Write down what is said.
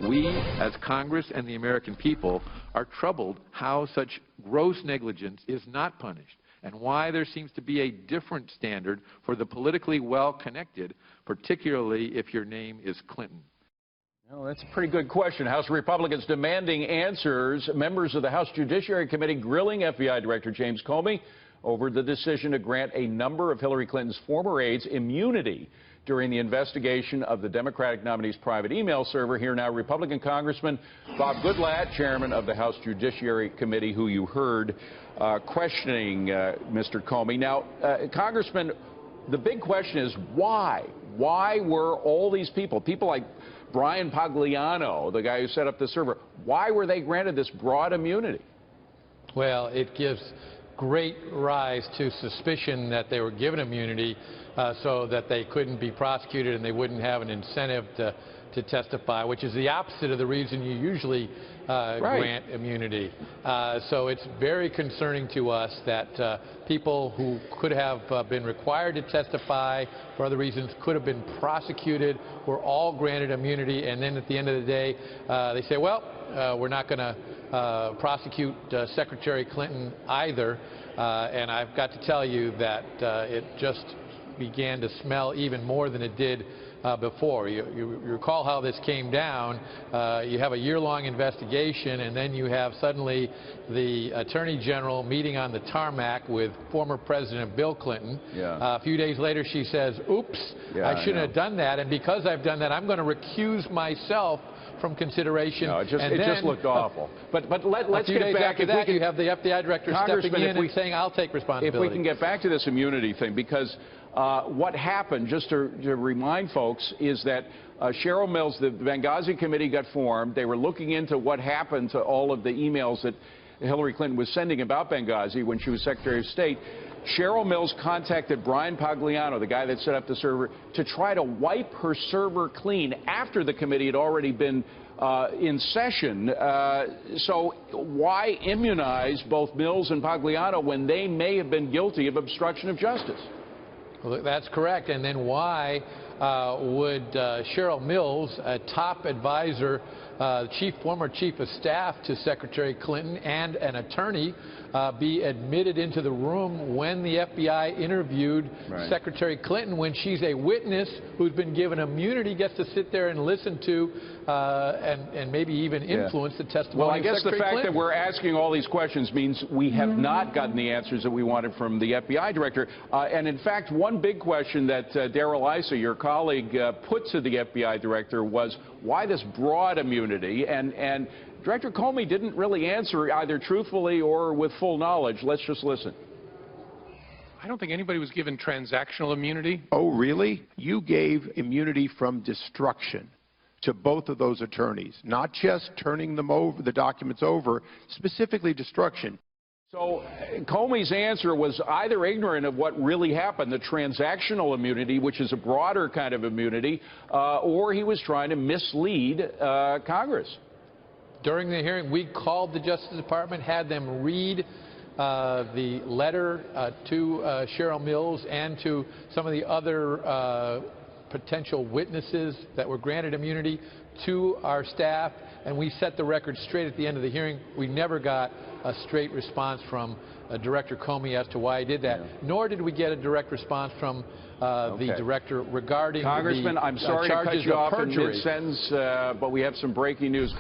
We, as Congress and the American people, are troubled how such gross negligence is not punished, and why there seems to be a different standard for the politically well-connected, particularly if your name is Clinton. Well, that's a pretty good question. House Republicans demanding answers. Members of the House Judiciary Committee grilling FBI Director James Comey over the decision to grant a number of Hillary Clinton's former aides immunity during the investigation of the Democratic nominee's private email server. Here now, Republican Congressman Bob Goodlatte, chairman of the House Judiciary Committee, who you heard questioning Mr. Comey. Now, Congressman, the big question is why? Why were all these people like Brian Pagliano, the guy who set up the server, why were they granted this broad immunity? Well, it gives great rise to suspicion that they were given immunity so that they couldn't be prosecuted and they wouldn't have an incentive to testify, which is the opposite of the reason you usually grant immunity. So it's very concerning to us that people who could have been required to testify for other reasons, could have been prosecuted, were all granted immunity, and then at the end of the day they say, well, we're not going to prosecute Secretary Clinton either. And I've got to tell you that it just began to smell even more than it did before. You recall how this came down. You have a year-long investigation, and then you have suddenly the Attorney General meeting on the tarmac with former President Bill Clinton. A few days later, she says, oops, I shouldn't have done that, and because I've done that, I'm going to recuse myself from consideration. No, it just looked awful. But let's get back. After that, you have the FBI director stepping in and saying, I'll take responsibility. If we can get back to this immunity thing, because what happened, just to remind folks, is that Cheryl Mills, the Benghazi committee got formed. They were looking into what happened to all of the emails that Hillary Clinton was sending about Benghazi when she was Secretary of State. Cheryl Mills contacted Brian Pagliano, the guy that set up the server, to try to wipe her server clean after the committee had already been in session. So why immunize both Mills and Pagliano when they may have been guilty of obstruction of justice? Well, that's correct. And then why would Cheryl Mills, a top advisor, former chief of staff to Secretary Clinton and an attorney, be admitted into the room when the FBI interviewed Secretary Clinton, when she's a witness who's been given immunity, gets to sit there and listen to and maybe even influence the testimony Well, I of guess Secretary the fact Clinton. that we're asking all these questions means we have not gotten the answers that we wanted from the FBI director. And in fact, one big question that Darrell Issa, your colleague, put to the FBI director was why this broad immunity, and Director Comey didn't really answer either truthfully or with full knowledge. Let's just listen. I don't think anybody was given transactional immunity. Oh, really? You gave immunity from destruction to both of those attorneys, not just turning them over, the documents over, specifically destruction. So Comey's answer was either ignorant of what really happened, the transactional immunity, which is a broader kind of immunity, or he was trying to mislead Congress. During the hearing, we called the Justice Department, had them read the letter to Cheryl Mills and to some of the other potential witnesses that were granted immunity to our staff, and we set the record straight at the end of the hearing. We never got a straight response from Director Comey as to why he did that, nor did we get a direct response from the director regarding Congressman, I'm sorry to cut you off in mid-sentence, but we have some breaking news.